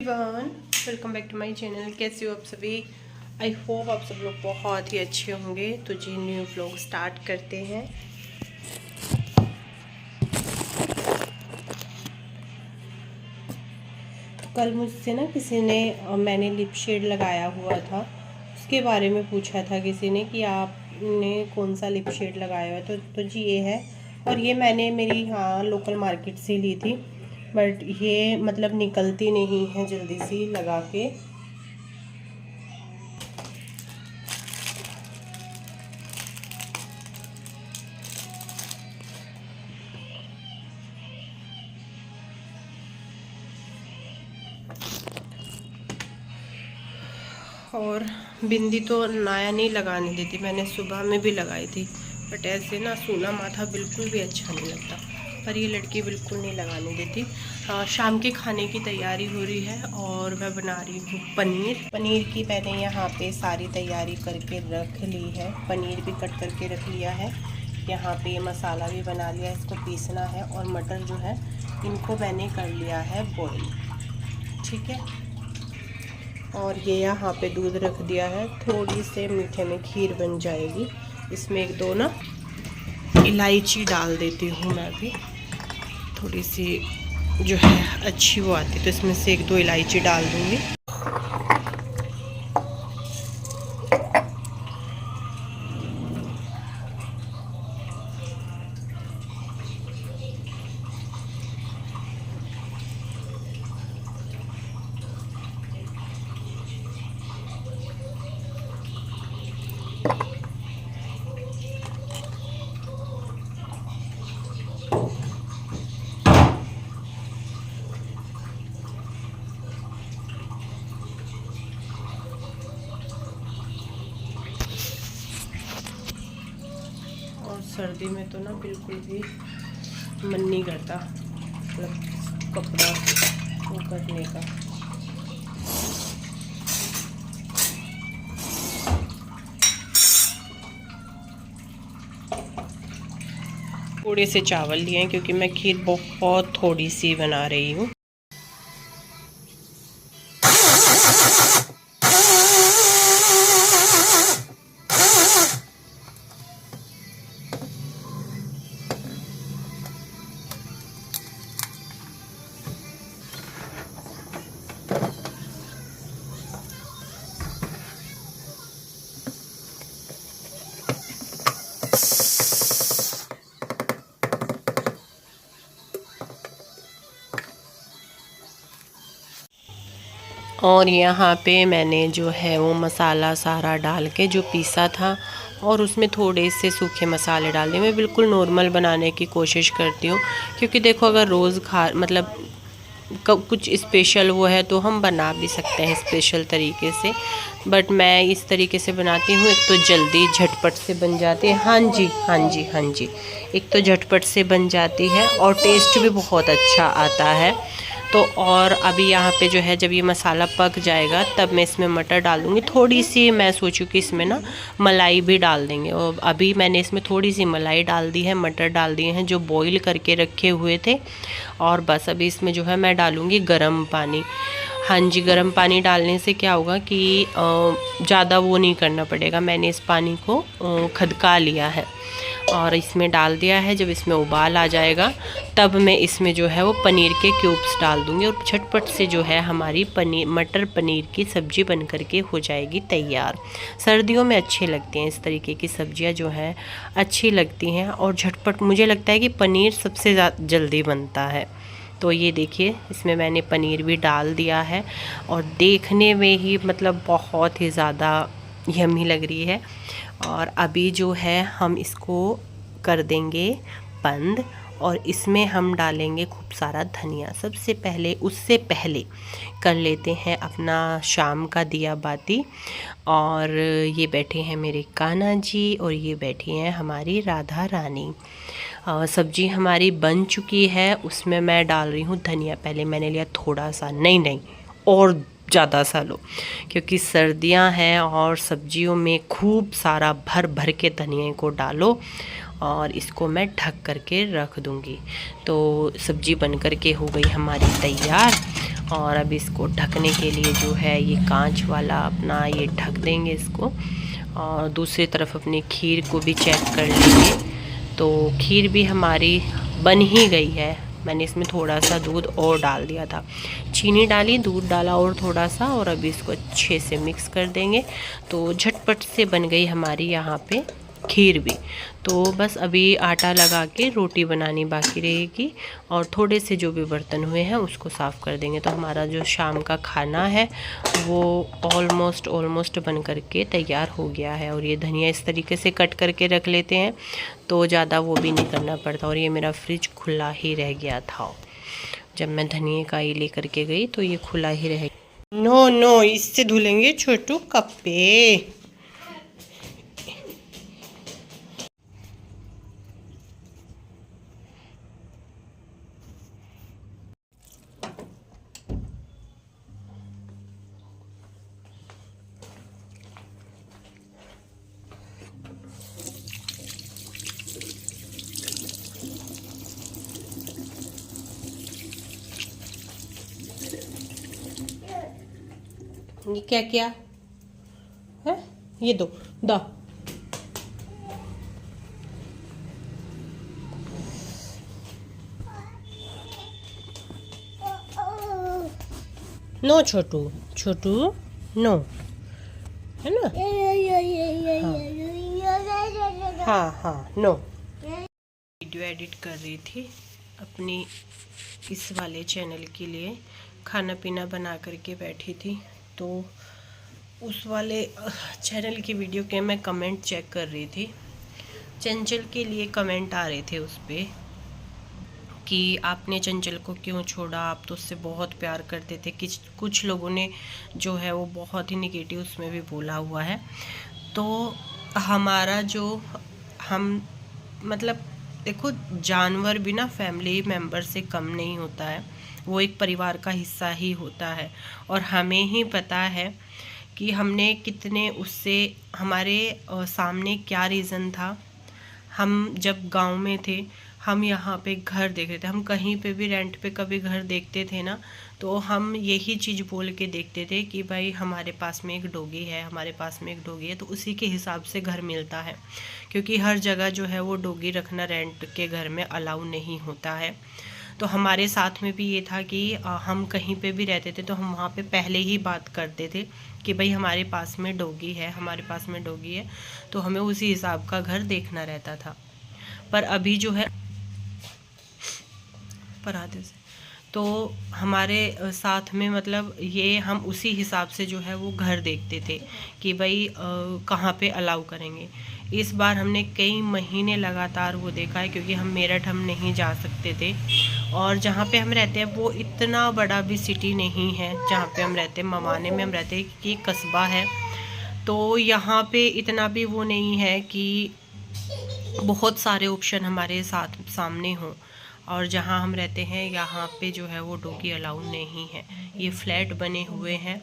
Everyone, welcome back to my channel. कैसे हो आप सभी? आई होप आप सब लोग बहुत ही अच्छे होंगे। तो जी न्यू व्लॉग स्टार्ट करते हैं। कल मुझसे ना किसी ने मैंने लिप शेड लगाया हुआ था, उसके बारे में पूछा था किसी ने कि आपने कौन सा लिप शेड लगाया हुआ है। तो जी ये है, और ये मैंने मेरी यहाँ लोकल मार्केट से ली थी, बट ये मतलब निकलती नहीं है जल्दी सी लगा के। और बिंदी तो नया नहीं लगाने देती, मैंने सुबह में भी लगाई थी, बट ऐसे ना सूना माथा बिल्कुल भी अच्छा नहीं लगता। पर ये लड़की बिल्कुल नहीं लगाने देती। शाम के खाने की तैयारी हो रही है और मैं बना रही हूँ पनीर की मैंने यहाँ पे सारी तैयारी करके रख ली है। पनीर भी कट करके रख लिया है, यहाँ पे मसाला भी बना लिया है, इसको पीसना है। और मटर जो है इनको मैंने कर लिया है बॉईल, ठीक है। और ये यहाँ पे दूध रख दिया है, थोड़ी से मीठे में खीर बन जाएगी। इसमें एक दो ना इलायची डाल देती हूँ मैं भी, थोड़ी सी जो है अच्छी वो आती, तो इसमें से एक दो इलायची डाल दूँगी। और सर्दी में तो ना बिल्कुल भी मन नहीं करता मतलब कपड़ा वो करने का। थोड़े से चावल लिए हैं क्योंकि मैं खीर बहुत थोड़ी सी बना रही हूँ। और यहाँ पे मैंने जो है वो मसाला सारा डाल के जो पीसा था, और उसमें थोड़े से सूखे मसाले डाल दिए। मैं बिल्कुल नॉर्मल बनाने की कोशिश करती हूँ, क्योंकि देखो अगर रोज़ मतलब कुछ स्पेशल वो है तो हम बना भी सकते हैं स्पेशल तरीके से, बट मैं इस तरीके से बनाती हूँ। एक तो जल्दी झटपट से बन जाती है। हाँ जी हाँ जी हाँ जी, एक तो झटपट से बन जाती है और टेस्ट भी बहुत अच्छा आता है। तो और अभी यहाँ पे जो है जब ये मसाला पक जाएगा तब मैं इसमें मटर डाल दूँगी। थोड़ी सी मैं सोचूँ कि इसमें ना मलाई भी डाल देंगे, और अभी मैंने इसमें थोड़ी सी मलाई डाल दी है, मटर डाल दिए हैं जो बॉईल करके रखे हुए थे। और बस अभी इसमें जो है मैं डालूँगी गर्म पानी। हाँ जी, गर्म पानी डालने से क्या होगा कि ज़्यादा वो नहीं करना पड़ेगा। मैंने इस पानी को खदका लिया है और इसमें डाल दिया है। जब इसमें उबाल आ जाएगा तब मैं इसमें जो है वो पनीर के क्यूब्स डाल दूँगी, और झटपट से जो है हमारी मटर पनीर की सब्ज़ी बन करके हो जाएगी तैयार। सर्दियों में अच्छी लगती हैं इस तरीके की सब्जियां, जो है अच्छी लगती हैं और झटपट। मुझे लगता है कि पनीर सबसे जल्दी बनता है। तो ये देखिए इसमें मैंने पनीर भी डाल दिया है, और देखने में ही मतलब बहुत ही ज़्यादा यम्मी लग रही है। और अभी जो है हम इसको कर देंगे बंद, और इसमें हम डालेंगे खूब सारा धनिया। सबसे पहले उससे पहले कर लेते हैं अपना शाम का दिया बाती। और ये बैठे हैं मेरे कान्हा जी, और ये बैठी हैं हमारी राधा रानी। सब्जी हमारी बन चुकी है, उसमें मैं डाल रही हूँ धनिया। पहले मैंने लिया थोड़ा सा, नहीं और ज़्यादा सा लो, क्योंकि सर्दियां हैं और सब्जियों में खूब सारा भर भर के धनिया को डालो। और इसको मैं ढक करके रख दूँगी। तो सब्जी बन करके हो गई हमारी तैयार। और अब इसको ढकने के लिए जो है ये कांच वाला अपना ये ढक देंगे इसको। और दूसरी तरफ अपनी खीर को भी चेक कर लेंगे। तो खीर भी हमारी बन ही गई है। मैंने इसमें थोड़ा सा दूध और डाल दिया था, चीनी डाली, दूध डाला और थोड़ा सा, और अभी इसको अच्छे से मिक्स कर देंगे। तो झटपट से बन गई हमारी यहाँ पे खीर भी। तो बस अभी आटा लगा के रोटी बनानी बाकी रहेगी और थोड़े से जो भी बर्तन हुए हैं उसको साफ़ कर देंगे। तो हमारा जो शाम का खाना है वो ऑलमोस्ट बन करके तैयार हो गया है। और ये धनिया इस तरीके से कट करके रख लेते हैं तो ज़्यादा वो भी नहीं करना पड़ता। और ये मेरा फ्रिज खुला ही रह गया था, जब मैं धनिया का ये लेकर के गई तो ये खुला ही रह गया। नो इससे धुलेंगे छोटू कप्पे। ये क्या किया है? ये दो दा। नो छोटू नो, है ना? हाँ नो। वीडियो एडिट कर रही थी अपनी इस वाले चैनल के लिए, खाना पीना बना करके बैठी थी। तो उस वाले चैनल की वीडियो के मैं कमेंट चेक कर रही थी। चंचल के लिए कमेंट आ रहे थे उस पर कि आपने चंचल को क्यों छोड़ा, आप तो उससे बहुत प्यार करते थे। कुछ लोगों ने जो है वो बहुत ही निगेटिव उसमें भी बोला हुआ है। तो हमारा जो हम मतलब देखो, जानवर भी ना फैमिली मेम्बर से कम नहीं होता है, वो एक परिवार का हिस्सा ही होता है। और हमें ही पता है कि हमने कितने उससे, हमारे सामने क्या रीज़न था। हम जब गांव में थे, हम यहाँ पे घर देख रहे थे, हम कहीं पे भी रेंट पे कभी घर देखते थे ना, तो हम यही चीज़ बोल के देखते थे कि भाई हमारे पास में एक डॉगी है, हमारे पास में एक डॉगी है। तो उसी के हिसाब से घर मिलता है, क्योंकि हर जगह जो है वो डॉगी रखना रेंट के घर में अलाउ नहीं होता है। तो हमारे साथ में भी ये था कि हम कहीं पे भी रहते थे तो हम वहाँ पे पहले ही बात करते थे कि भाई हमारे पास में डॉगी है, हमारे पास में डॉगी है। तो हमें उसी हिसाब का घर देखना रहता था। पर अभी जो है पराधे से तो हमारे साथ में मतलब ये हम उसी हिसाब से जो है वो घर देखते थे कि भाई कहाँ पे अलाउ करेंगे। इस बार हमने कई महीने लगातार वो देखा है, क्योंकि हम मेरठ हम नहीं जा सकते थे। और जहाँ पे हम रहते हैं वो इतना बड़ा भी सिटी नहीं है जहाँ पे हम रहते हैं, मवाने में हम रहते हैं कि कस्बा है। तो यहाँ पे इतना भी वो नहीं है कि बहुत सारे ऑप्शन हमारे साथ सामने हों। और जहाँ हम रहते हैं यहाँ पे जो है वो डॉगी अलाउ नहीं है, ये फ्लैट बने हुए हैं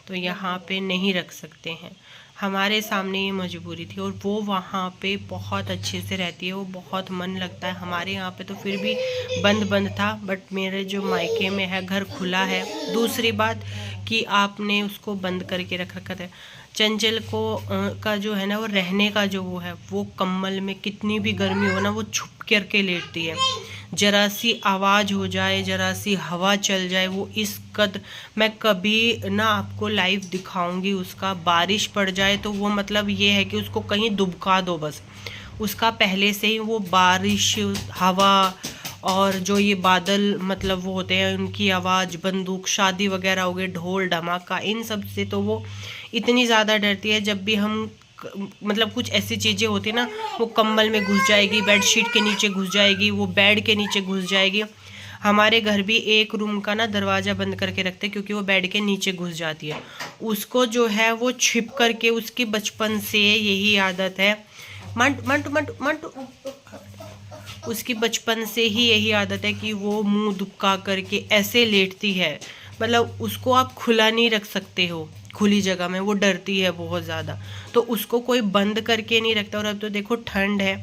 तो यहाँ पे नहीं रख सकते हैं। हमारे सामने ये मजबूरी थी। और वो वहाँ पे बहुत अच्छे से रहती है, वो बहुत मन लगता है। हमारे यहाँ पे तो फिर भी बंद था, बट मेरे जो मायके में है घर खुला है। दूसरी बात कि आपने उसको बंद करके रख रखा था। चंचल को का जो है ना वो रहने का जो वो है, वो कम्बल में कितनी भी गर्मी हो ना वो छुप करके लेटती है। जरा सी आवाज़ हो जाए, जरा सी हवा चल जाए, वो इस कदर, मैं कभी ना आपको लाइव दिखाऊंगी उसका, बारिश पड़ जाए तो वो मतलब ये है कि उसको कहीं दुबका दो बस। उसका पहले से ही वो बारिश, हवा और जो ये बादल मतलब वो होते हैं उनकी आवाज़, बंदूक, शादी वगैरह हो गए, ढोल धमाका, इन सब से तो वो इतनी ज़्यादा डरती है। जब भी हम मतलब कुछ ऐसी चीज़ें होती ना, वो कंबल में घुस जाएगी, बेडशीट के नीचे घुस जाएगी, वो बेड के नीचे घुस जाएगी। हमारे घर भी एक रूम का ना दरवाज़ा बंद करके रखते क्योंकि वो बेड के नीचे घुस जाती है। उसको जो है वो छिप करके, उसकी बचपन से यही आदत है, मंटू मंटू मंटू मंटू, उसकी बचपन से ही यही आदत है कि वो मुंह दुबका करके ऐसे लेटती है। मतलब उसको आप खुला नहीं रख सकते हो खुली जगह में, वो डरती है बहुत ज़्यादा। तो उसको कोई बंद करके नहीं रखता। और अब तो देखो ठंड है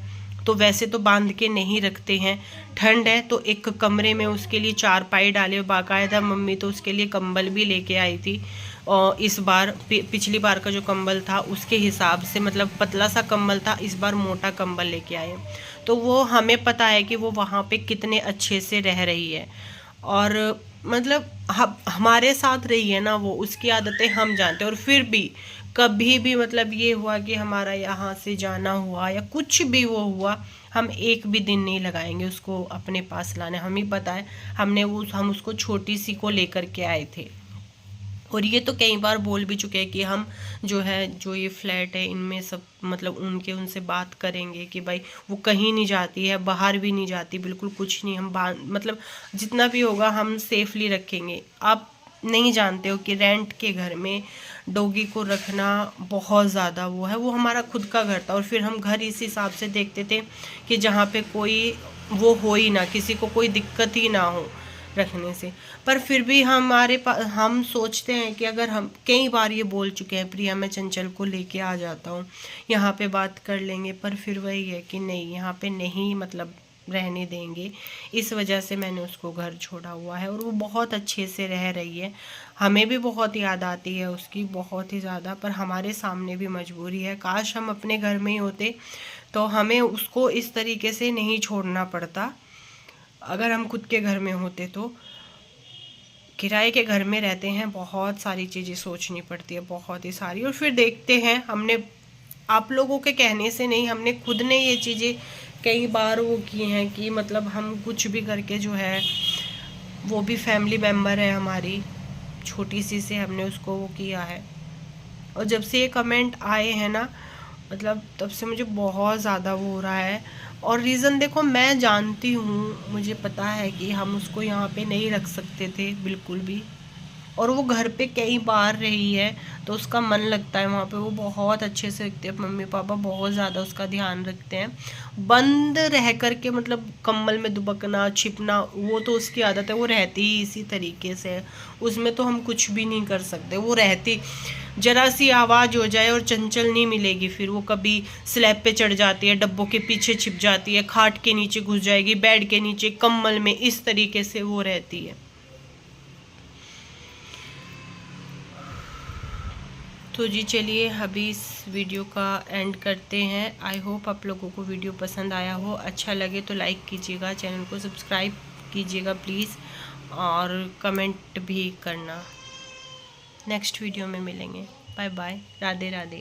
तो वैसे तो बांध के नहीं रखते हैं। ठंड है तो एक कमरे में उसके लिए चारपाई डाले, बाकायदा मम्मी तो उसके लिए कंबल भी लेके आई थी। और इस बार पिछली बार का जो कंबल था उसके हिसाब से, मतलब पतला सा कंबल था, इस बार मोटा कंबल लेके आए। तो वो हमें पता है कि वो वहाँ पे कितने अच्छे से रह रही है, और मतलब हमारे साथ रही है ना वो, उसकी आदतें हम जानते हैं। और फिर भी कभी भी मतलब ये हुआ कि हमारा यहाँ से जाना हुआ या कुछ भी वो हुआ, हम एक भी दिन नहीं लगाएंगे उसको अपने पास लाने। हम ही पता है, हम उसको छोटी सी को लेकर के आए थे। और ये तो कई बार बोल भी चुके हैं कि हम जो ये फ्लैट है इनमें सब मतलब उनसे बात करेंगे कि भाई वो कहीं नहीं जाती है, बाहर भी नहीं जाती, बिल्कुल कुछ नहीं, हम मतलब जितना भी होगा हम सेफली रखेंगे। आप नहीं जानते हो कि रेंट के घर में डॉगी को रखना बहुत ज़्यादा वो है। वो हमारा खुद का घर था, और फिर हम घर इस हिसाब से देखते थे कि जहाँ पे कोई वो हो ही ना, किसी को कोई दिक्कत ही ना हो रखने से। पर फिर भी हम सोचते हैं कि अगर हम कई बार ये बोल चुके हैं, प्रिया मैं चंचल को लेके आ जाता हूँ, यहाँ पे बात कर लेंगे, पर फिर वही है कि नहीं, यहाँ पे नहीं मतलब रहने देंगे। इस वजह से मैंने उसको घर छोड़ा हुआ है, और वो बहुत अच्छे से रह रही है। हमें भी बहुत याद आती है उसकी, बहुत ही ज़्यादा, पर हमारे सामने भी मजबूरी है। काश हम अपने घर में ही होते तो हमें उसको इस तरीके से नहीं छोड़ना पड़ता। अगर हम खुद के घर में होते तो, किराए के घर में रहते हैं, बहुत सारी चीज़ें सोचनी पड़ती है, बहुत ही सारी। और फिर देखते हैं, हमने आप लोगों के कहने से नहीं, हमने खुद ने ये चीज़ें कई बार वो की हैं कि मतलब हम कुछ भी करके जो है, वो भी फैमिली मेम्बर है हमारी, छोटी सी से हमने उसको वो किया है। और जब से ये कमेंट आए हैं ना, मतलब तब से मुझे बहुत ज़्यादा वो हो रहा है। और रीज़न देखो, मैं जानती हूँ, मुझे पता है कि हम उसको यहाँ पे नहीं रख सकते थे बिल्कुल भी, और वो घर पे कई बार रही है तो उसका मन लगता है वहाँ पे। वो बहुत अच्छे से रखते हैं, मम्मी पापा बहुत ज़्यादा उसका ध्यान रखते हैं। बंद रह करके मतलब कंबल में दुबकना छिपना, वो तो उसकी आदत है, वो रहती ही इसी तरीके से है, उसमें तो हम कुछ भी नहीं कर सकते। वो रहती, जरा सी आवाज़ हो जाए और चंचल नहीं मिलेगी, फिर वो कभी स्लैब पे चढ़ जाती है, डब्बों के पीछे छिप जाती है, खाट के नीचे घुस जाएगी, बेड के नीचे, कंबल में, इस तरीके से वो रहती है। तो जी चलिए अभी इस वीडियो का एंड करते हैं। आई होप आप लोगों को वीडियो पसंद आया हो, अच्छा लगे तो लाइक कीजिएगा, चैनल को सब्सक्राइब कीजिएगा प्लीज़, और कमेंट भी करना। नेक्स्ट वीडियो में मिलेंगे। Bye bye, Radhe Radhe.